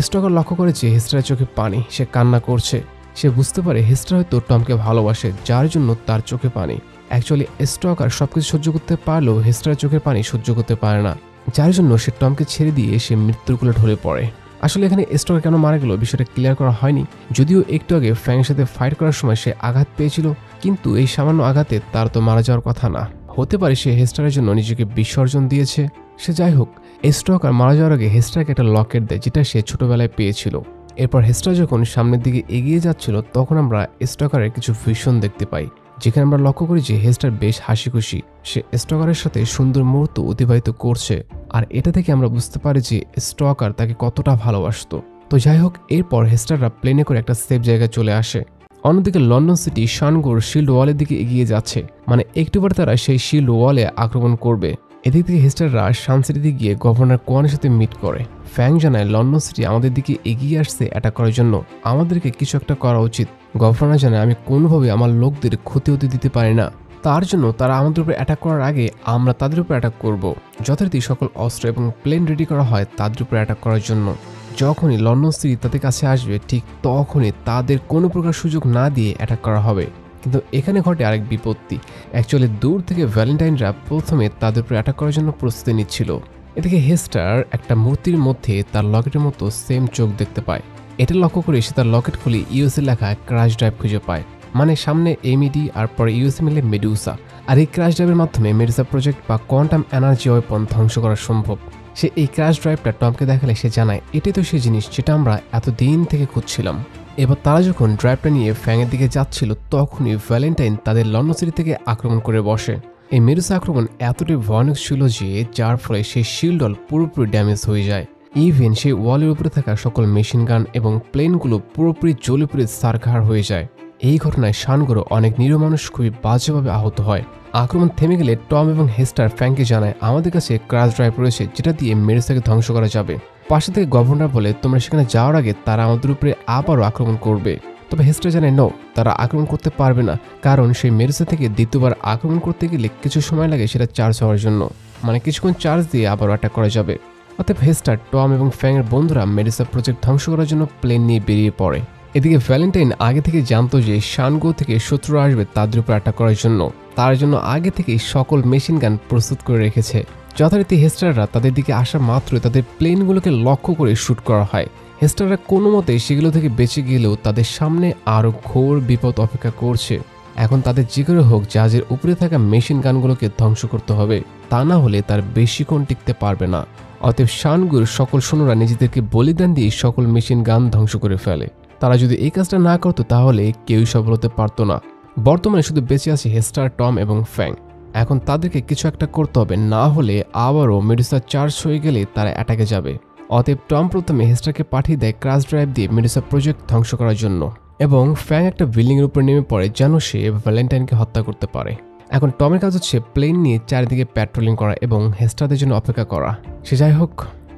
[SPEAKER 1] স্টকার লক্ষ্য করে যে হেস্টারের চোখে পানি, সে কান্না করছে। সে বুঝতে পারে হেস্টার হয়তো টমকে ভালোবাসে, যার জন্য তার চোখে পানি। অ্যাকচুয়ালি স্টকার সবকিছু সহ্য করতে পারলেও হেস্টারের চোখের পানি সহ্য করতে পারে না, যার জন্য সে টমকে ছেড়ে দিয়ে সে মৃত্যুর কোলে ঢলে পড়ে। আসলে এখানে স্টকার কেন মারা গেল বিষয়টা ক্লিয়ার করা হয়নি, যদিও একটু আগে ফ্যাংয়ের সাথে ফাইট করার সময় সে আঘাত পেয়েছিল, কিন্তু এই সামান্য আঘাতে তার তো মারা যাওয়ার কথা না। হতে পারে সে হেস্টারের জন্য নিজেকে বিসর্জন দিয়েছে। সে যাই হোক, স্টকার মারা যাওয়ার আগে হেস্টারকে একটা লকেট দেয়, যেটা সে ছোটবেলায় পেয়েছিল। এরপর হেস্টার যখন সামনের দিকে এগিয়ে যাচ্ছিল তখন আমরা স্টকারের কিছু ভিশন দেখতে পাই, যেখানে আমরা লক্ষ্য করি যে হেস্টার বেশ হাসি খুশি। সে স্টকারের সাথে সুন্দর মুহূর্ত অতিবাহিত করছে, আর এটা থেকে আমরা বুঝতে পারি যে স্টকার তাকে কতটা ভালোবাসতো। তো যাই হোক, এরপর হেস্টাররা প্লেনে করে একটা সেফ জায়গায় চলে আসে। অন্যদিকে লন্ডন সিটি শানগুর শিল্ড ওয়ালের দিকে এগিয়ে যাচ্ছে, মানে একটু পরে তারা সেই শিল্ড ওয়ালে আক্রমণ করবে। এদিক থেকে হেস্টাররা শান সিটিতে গিয়ে গভর্নর কোয়ানের সাথে মিট করে। ফ্যাং জানায় লন্ডন সিটি আমাদের দিকে এগিয়ে আসছে অ্যাটাক করার জন্য, আমাদেরকে কিছু একটা করা উচিত। গভর্নর জানায় আমি কোনোভাবে আমার লোকদের ক্ষতি হতে দিতে পারি না, তার জন্য তারা আমাদের উপরে অ্যাটাক করার আগে আমরা তাদের উপর অ্যাটাক করব। যথারীতি সকল অস্ত্র এবং প্লেন রেডি করা হয় তাদের উপরে অ্যাটাক করার জন্য। যখনই লন্ডন সিটি তাদের কাছে আসবে ঠিক তখনই তাদের কোনো প্রকার সুযোগ না দিয়ে অ্যাটাক করা হবে। কিন্তু এখানে ঘটে আরেক বিপত্তি। অ্যাকচুয়ালি দূর থেকে ভ্যালেন্টাইনরা প্রথমে তাদের উপরে অ্যাটাক করার জন্য প্রস্তুতি নিচ্ছিল। এদিকে হেস্টার একটা মূর্তির মধ্যে তার লকেটের মতো সেম চোখ দেখতে পায়। এটা লক্ষ্য করে সে তার লকেট খুলে ইউএসএ লেখা ক্রাশ ড্রাইভ খুঁজে পায়, মানে সামনে এমইডি আর পরে ইউএসএ মিলে মেডুসা। আর এই ক্রাশ ড্রাইভের মাধ্যমে মেডুসা প্রজেক্ট বা কোয়ান্টাম এনার্জি ওয়েপন ধ্বংস করা সম্ভব। সে এই ক্রাশ ড্রাইভটা টমকে দেখালে সে জানায় এটাই তো সেই জিনিস যেটা আমরা এতদিন থেকে খুঁজছিলাম। এবার তারা যখন ড্রাইভটা নিয়ে ফ্যাংয়ের দিকে যাচ্ছিল তখনই ভ্যালেন্টাইন তাদের লন্ডন সিটি থেকে আক্রমণ করে বসে। এই মেডুসা আক্রমণ এতটাই ভয়ানক ছিল যে যার ফলে সেই শিল্ড ওয়াল পুরোপুরি ড্যামেজ হয়ে যায়। ইভেন সেই ওয়ালের উপরে থাকা সকল মেশিন গান এবং প্লেনগুলো পুরোপুরি জ্বলে পুড়ে সারখার হয়ে যায়। এই ঘটনায় শানগুলো অনেক নিরীহ মানুষ খুবই বাজেভাবে আহত হয়। আক্রমণ থেমে গেলে টম এবং হেস্টার ফ্যাংকে জানায় আমাদের কাছে ক্রাশ ড্রাইভ রয়েছে যেটা দিয়ে মেডুসাকে ধ্বংস করা যাবে। পাশে থেকে গভর্নর বলে তোমরা সেখানে যাওয়ার আগে তারা আমাদের উপরে আবারও আক্রমণ করবে। তবে হেস্টার জানায় নো, তারা আক্রমণ করতে পারবে না, কারণ সেই মেডুসা থেকে দ্বিতীয়বার আক্রমণ করতে গেলে কিছু সময় লাগে সেটা চার্জ হওয়ার জন্য, মানে কিছুক্ষণ চার্জ দিয়ে আবারও অ্যাটাক করা যাবে। অতএব হেস্টার, টম এবং ফ্যাংয়ের বন্ধুরা মেডুসা প্রজেক্ট ধ্বংস করার জন্য প্লেন নিয়ে বেরিয়ে পড়ে। এদিকে ভ্যালেন্টাইন আগে থেকে জানতো যে শানগো থেকে শত্রুরা আসবে তাদের উপর অ্যাটাক করার জন্য, তার জন্য আগে থেকেই সকল মেশিন গান প্রস্তুত করে রেখেছে। যথারীতি হেস্টাররা তাদের দিকে আসা মাত্রই তাদের প্লেনগুলোকে লক্ষ্য করে শ্যুট করা হয়। হেস্টাররা কোনো মতে সেগুলো থেকে বেঁচে গেলেও তাদের সামনে আরও ঘোর বিপদ অপেক্ষা করছে। এখন তাদের যে করে হোক জাহাজের উপরে থাকা মেশিন গানগুলোকে ধ্বংস করতে হবে, তা না হলে তার বেশিক্ষণ টিকতে পারবে না। অতএব শানগুর সকল সৈন্যরা নিজেদেরকে বলিদান দিয়ে সকল মেশিন গান ধ্বংস করে ফেলে। তারা যদি এই কাজটা না করতো তাহলে কেউই সফল হতে পারতো না। বর্তমানে শুধু বেঁচে আছে হেস্টার, টম এবং ফ্যাং। এখন তাদেরকে কিছু একটা করতে হবে, না হলে আবারও মেডুসা চার্জ হয়ে গেলে তারা অ্যাটাকে যাবে। অতএব টম প্রথমে হেস্টারকে পাঠিয়ে দেয় ক্রাশ ড্রাইভ দিয়ে মেডুসা প্রজেক্ট ধ্বংস করার জন্য এবং ফ্যাং একটা বিল্ডিংয়ের উপর নেমে পড়ে যেন সে ভ্যালেন্টাইনকে হত্যা করতে পারে। এখন টমের কাজ হচ্ছে প্লেন নিয়ে চারিদিকে প্যাট্রোলিং করা এবং হেস্টারদের জন্য অপেক্ষা করা। সে যাই হোক,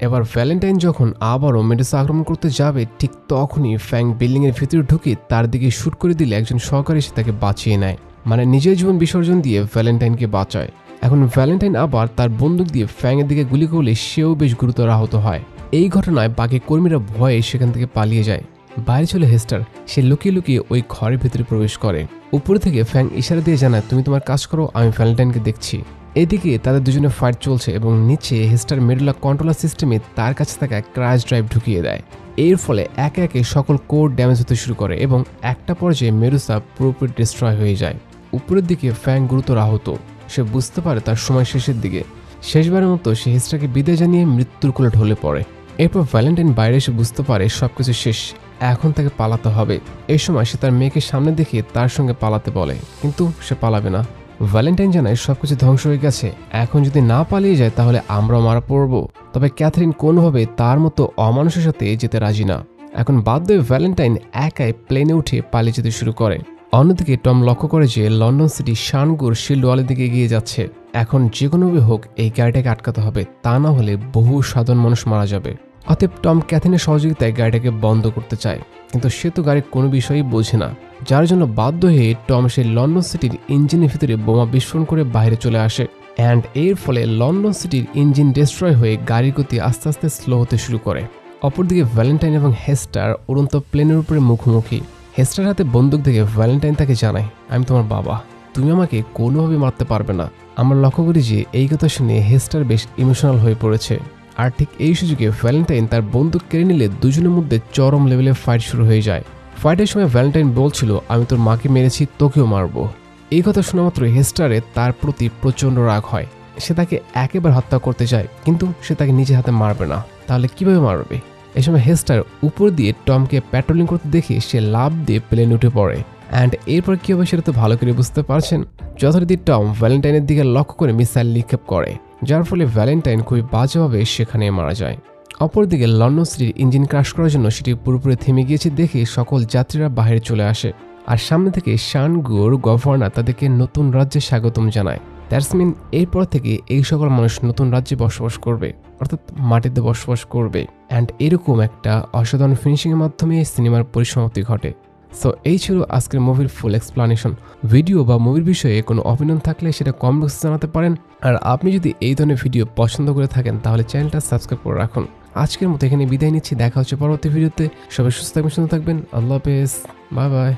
[SPEAKER 1] এবার ভ্যালেন্টাইন যখন আবারও মেডুসা আক্রমণ করতে যাবে ঠিক তখনই ফ্যাং বিল্ডিংয়ের ভিতরে ঢুকে তার দিকে শ্যুট করে দিলে একজন সহকারী সে তাকে বাঁচিয়ে নেয়, মানে নিজের জীবন বিসর্জন দিয়ে ভ্যালেন্টাইনকে বাঁচায়। এখন ভ্যালেন্টাইন আবার তার বন্দুক দিয়ে ফ্যাংয়ের দিকে গুলি করলে সেও বেশ গুরুতর আহত হয়। এই ঘটনায় বাকি কর্মীরা ভয়ে সেখান থেকে পালিয়ে যায়। বাইরে চলে হেস্টার, সে লুকিয়ে লুকিয়ে ওই ঘরের ভিতরে প্রবেশ করে। উপরে থেকে ফ্যাং ইশারা দিয়ে জানায়, তুমি তোমার কাজ করো, আমি ভ্যালেন্টাইনকে দেখছি। এদিকে তাদের দুজনে ফাইট চলছে এবং নিচে হেস্টার মেডুলা কন্ট্রোলার সিস্টেমে তার কাছে থাকা ক্র্যাশ ড্রাইভ ঢুকিয়ে দেয়। এর ফলে একে একে সকল কোর ড্যামেজ হতে শুরু করে এবং একটা পর্যায়ে মেডুসা পুরোপুরি ডিস্ট্রয় হয়ে যায়। উপরের দিকে ফ্যাং গুরুতর আহত, সে বুঝতে পারে তার সময় শেষের দিকে। শেষবারের মতো সে হেস্টারকে বিদায় জানিয়ে মৃত্যুর কোলে ঢলে পড়ে। এরপর ভ্যালেন্টাইন বাইরে এসে বুঝতে পারে সবকিছু শেষ, এখন তাকে পালাতে হবে। এই সময় সে তার মেয়েকে সামনে দেখিয়ে তার সঙ্গে পালাতে বলে, কিন্তু সে পালাবে না। ভ্যালেন্টাইন জানায় সবকিছু ধ্বংস হয়ে গেছে, এখন যদি না পালিয়ে যায় তাহলে আমরাও মারা পড়ব। তবে ক্যাথরিন কোনোভাবে তার মতো অমানুষের সাথে যেতে রাজি না। এখন বাধ্য হয়ে ভ্যালেন্টাইন একাই প্লেনে উঠে পালিয়ে যেতে শুরু করে। অন্যদিকে টম লক্ষ্য করে যে লন্ডন সিটি শানগুর শিল্ড ওয়ালের দিকে এগিয়ে যাচ্ছে। এখন যে কোনোভাবে হোক এই গাড়িটাকে আটকাতে হবে, তা না হলে বহু সাধারণ মানুষ মারা যাবে। অতএব টম ক্যাথরিনের সহযোগিতায় গাড়িটাকে বন্ধ করতে চায়, কিন্তু সে তো গাড়ির কোনো বিষয়ই বোঝে না, যার জন্য বাধ্য হয়ে টম সেই লন্ডন সিটির ইঞ্জিনের ভিতরে বোমা বিস্ফোরণ করে বাইরে চলে আসে। অ্যান্ড এর ফলে লন্ডন সিটির ইঞ্জিন ডিস্ট্রয় হয়ে গাড়ির গতি আস্তে আস্তে স্লো হতে শুরু করে। অপরদিকে ভ্যালেন্টাইন এবং হেস্টার উড়ন্ত প্লেনের উপরে মুখোমুখি। হেস্টার হাতে বন্দুক দেখে ভ্যালেন্টাইন তাকে জানায়, আমি তোমার বাবা, তুমি আমাকে কোনোভাবে মারতে পারবে না। আমরা লক্ষ্য করি যে এই কথা শুনে হেস্টার বেশ ইমোশনাল হয়ে পড়েছে। আর ঠিক এই সুযোগে ভ্যালেন্টাইন তার বন্দুক কেড়ে নিলে দুজনের মধ্যে চরম লেভেলের ফাইট শুরু হয়ে যায়। ফাইটের সময় ভ্যালেন্টাইন বলছিল, আমি তোর মাকে মেরেছি, তোকেও মারবো। এই কথা শোনা মাত্র হেস্টারে তার প্রতি প্রচণ্ড রাগ হয়। সে তাকে একেবারে হত্যা করতে চায়, কিন্তু সে তাকে নিজে হাতে মারবে না, তাহলে কিভাবে মারবে? এই সময় হেস্টার উপর দিয়ে টমকে প্যাট্রোলিং করতে দেখে সে লাফ দিয়ে প্লেনে উঠে পড়ে। অ্যান্ড এরপর কী হবে সেটা তো ভালো করে বুঝতে পারছেন। যথারীতি টম ভ্যালেন্টাইনের দিকে লক্ষ্য করে মিসাইল নিক্ষেপ করে, যার ফলে ভ্যালেন্টাইন খুবই বাজেভাবে সেখানে মারা যায়। অপরদিকে লন্ডন সিটির ইঞ্জিন ক্রাশ করার জন্য সেটি পুরোপুরি থেমে গিয়েছে দেখে সকল যাত্রীরা বাইরে চলে আসে। আর সামনে থেকে শানগুর গভর্নর তাদেরকে নতুন রাজ্যে স্বাগতম জানায়। দ্যাটস মিন এরপর থেকে এই সকল মানুষ নতুন রাজ্যে বসবাস করবে, অর্থাৎ মাটিতে বসবাস করবে। অ্যান্ড এরকম একটা অসাধারণ ফিনিশিংয়ের মাধ্যমে সিনেমার পরিসমাপ্তি ঘটে। সো এই ছিল আজকের মুভির ফুল এক্সপ্লানেশন। ভিডিও বা মুভির বিষয়ে কোনো অপিনিয়ন থাকলে সেটা কমেন্ট বক্সে জানাতে পারেন। আর আপনি যদি এই ধরনের ভিডিও পছন্দ করে থাকেন তাহলে চ্যানেলটা সাবস্ক্রাইব করে রাখুন। আজকের মতো এখানে বিদায় নিচ্ছি, দেখা হচ্ছে পরবর্তী ভিডিওতে। সবাই সুস্থ থাকবেন, সুন্দর থাকবেন। আল্লাহ হাফেজ, বাই বাই।